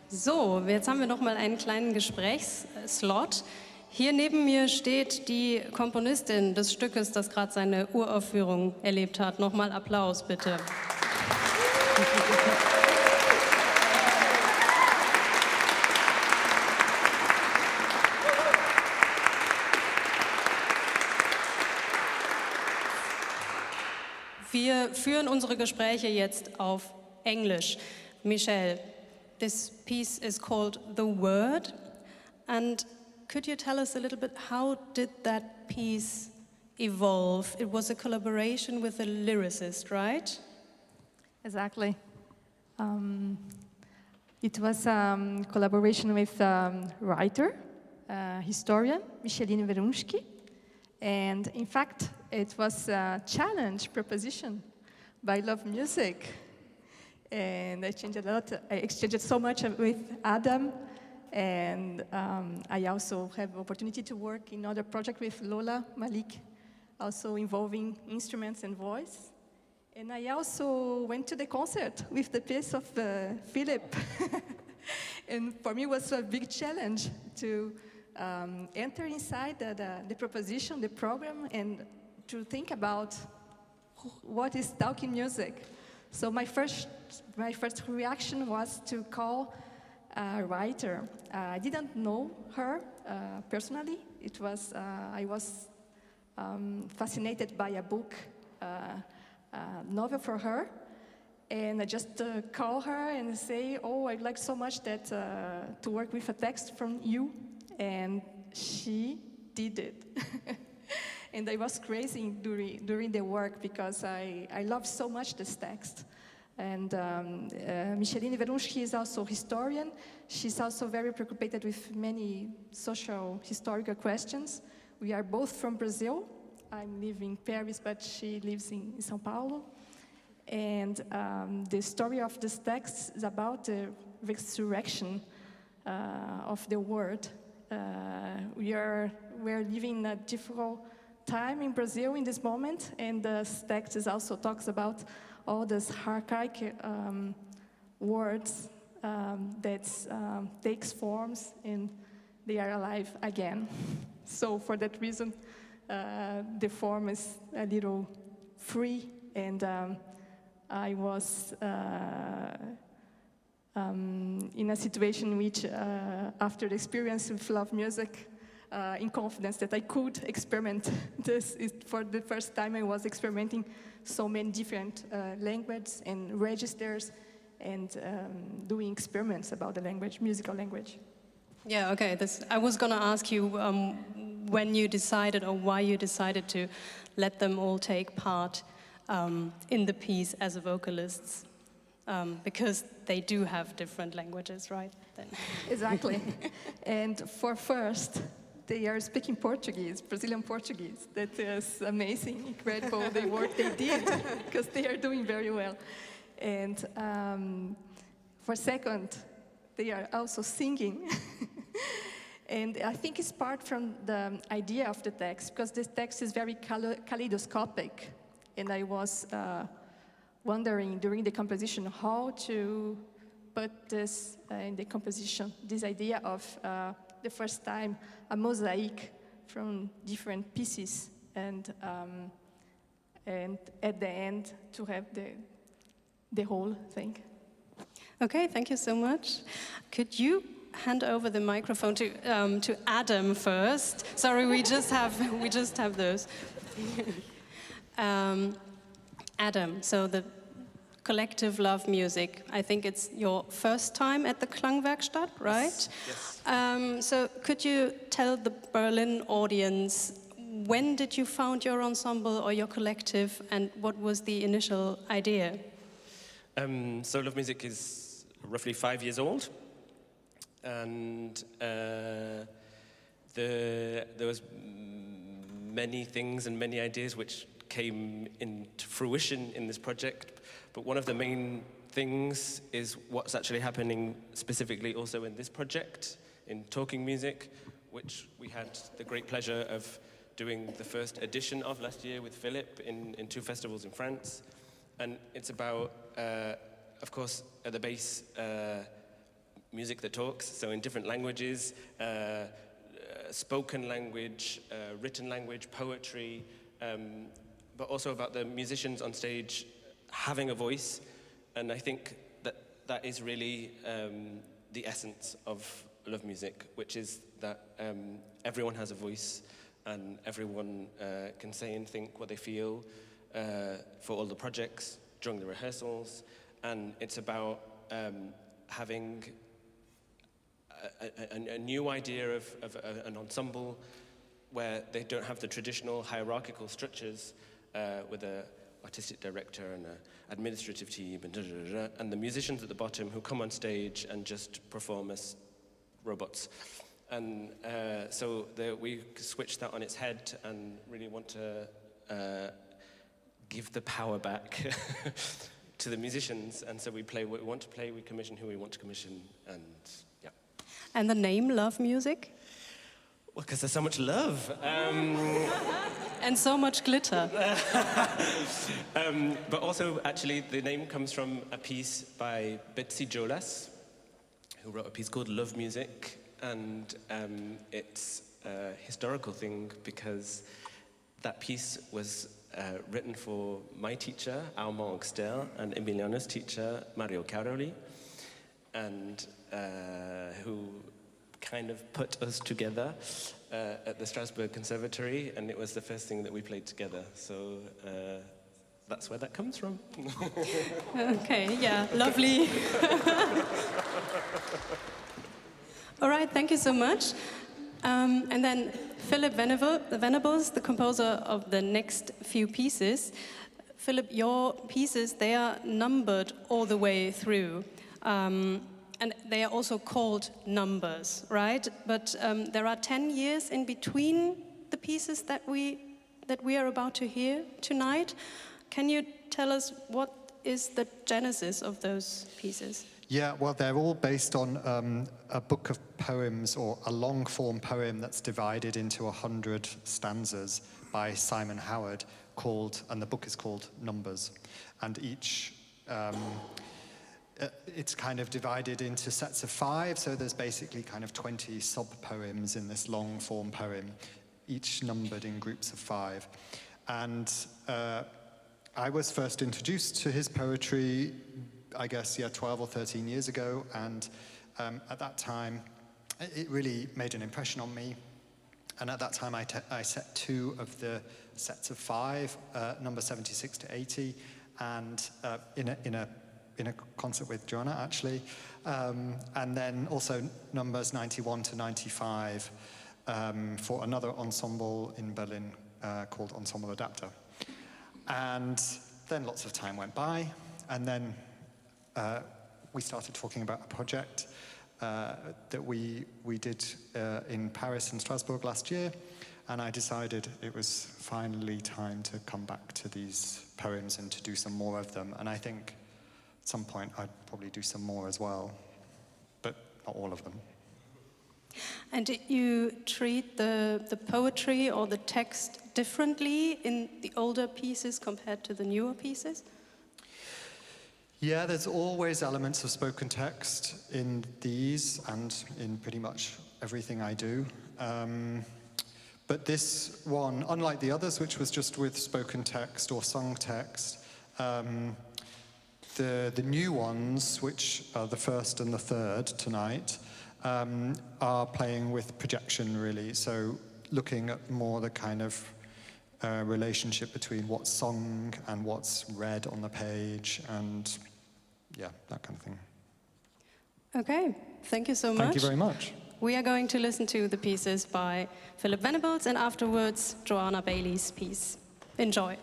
So, jetzt haben wir noch mal einen kleinen Gesprächsslot. Hier neben mir steht die Komponistin des Stückes, das gerade seine Uraufführung erlebt hat. Nochmal Applaus, bitte. Wir führen unsere Gespräche jetzt auf Englisch. Michelle, this piece is called The Word, and could you tell us a little bit, how did that piece evolve? It was a collaboration with a lyricist, right? Exactly. It was a collaboration with writer, historian, Leonie Reineke. And in fact, it was a challenge proposition by Love Music. And I changed a lot. I exchanged so much with Adam. And I also have opportunity to work in other project with Lola Malik, also involving instruments and voice. And I also went to the concert with the piece of Philip. And for me, it was a big challenge to enter inside the proposition, the program, and to think about what is talking music. So my first reaction was to call a writer. I didn't know her personally. It was I was fascinated by a book, novel for her, and I just call her and say, "Oh, I'd like so much that to work with a text from you." And she did it. And I was crazy during the work because I love so much this text. And Leonie Reineke is also a historian. She's also very preoccupied with many social, historical questions. We are both from Brazil. I live in Paris, but she lives in São Paulo. And the story of this text is about the resurrection of the word. We're living in a difficult time in Brazil in this moment, and this text also talks about all these archaic words that takes forms and they are alive again. So for that reason, the form is a little free, and I was in a situation in which, after the experience with Love Music, in confidence that I could experiment this. For the first time I was experimenting so many different languages and registers and doing experiments about the language, musical language. Yeah, okay. I was going to ask you when you decided or why you decided to let them all take part in the piece as vocalists. Because they do have different languages, right? Then. Exactly. And for first, they are speaking Portuguese, Brazilian Portuguese. That is amazing, incredible, the work they did, because they are doing very well. And for second, they are also singing. And I think it's part from the idea of the text, because this text is very kaleidoscopic. And I was wondering during the composition how to put this in the composition, this idea of the first time a mosaic from different pieces, and at the end to have the whole thing. Okay, thank you so much. Could you hand over the microphone to Adam first? Sorry, we just have those. Adam, so the collective Love Music, I think it's your first time at the Klangwerkstatt, right? Yes. So could you tell the Berlin audience, when did you found your ensemble or your collective, and what was the initial idea? So Love Music is roughly 5 years old, and there was many things and many ideas which came into fruition in this project, but one of the main things is what's actually happening specifically also in this project, in Talking Music, which we had the great pleasure of doing the first edition of last year with Philip in 2 festivals in France. And it's about, of course, at the base, music that talks, so in different languages, spoken language, written language, poetry, but also about the musicians on stage having a voice. And I think that is really the essence of Love Music, which is that everyone has a voice and everyone can say and think what they feel for all the projects during the rehearsals. And it's about having a new idea of an ensemble where they don't have the traditional hierarchical structures with an artistic director and an administrative team and the musicians at the bottom who come on stage and just perform as robots. And so we switched that on its head and really want to give the power back to the musicians. And so we play what we want to play, we commission who we want to commission, and yeah. And the name Love Music? Well, because there's so much love. And so much glitter. But also, actually, the name comes from a piece by Betsy Jolas, who wrote a piece called Love Music. And it's a historical thing because that piece was written for my teacher, Armand Auxter, and Emiliano's teacher, Mario Caroli, and who kind of put us together at the Strasbourg Conservatory, and it was the first thing that we played together. So that's where that comes from. Okay, yeah, lovely. All right, thank you so much. And then Philip Venables, the composer of the next few pieces. Philip, your pieces, they are numbered all the way through. And they are also called numbers, right? But there are 10 years in between the pieces that we are about to hear tonight. Can you tell us what is the genesis of those pieces? Yeah, well, they're all based on a book of poems, or a long-form poem that's divided into 100 stanzas by Simon Howard, and the book is called Numbers. And each, it's kind of divided into sets of 5, so there's basically kind of 20 sub-poems in this long-form poem, each numbered in groups of 5. And I was first introduced to his poetry, I guess, 12 or 13 years ago, and at that time, it really made an impression on me. And at that time, I set 2 of the sets of 5, number 76 to 80, and in a concert with Joanna, actually, and then also numbers 91 to 95 for another ensemble in Berlin called Ensemble Adapter. And then lots of time went by, and then we started talking about a project that we did in Paris and Strasbourg last year, and I decided it was finally time to come back to these poems and to do some more of them. And I think at some point I'd probably do some more as well, but not all of them. And did you treat the poetry or the text differently in the older pieces compared to the newer pieces? Yeah, there's always elements of spoken text in these and in pretty much everything I do. But this one, unlike the others, which was just with spoken text or sung text, the new ones, which are the first and the third tonight, are playing with projection, really. So looking at more the kind of relationship between what's sung and what's read on the page, and yeah, that kind of thing. Okay, thank you so much. Thank you very much. We are going to listen to the pieces by Philip Venables and afterwards Joanna Bailey's piece. Enjoy.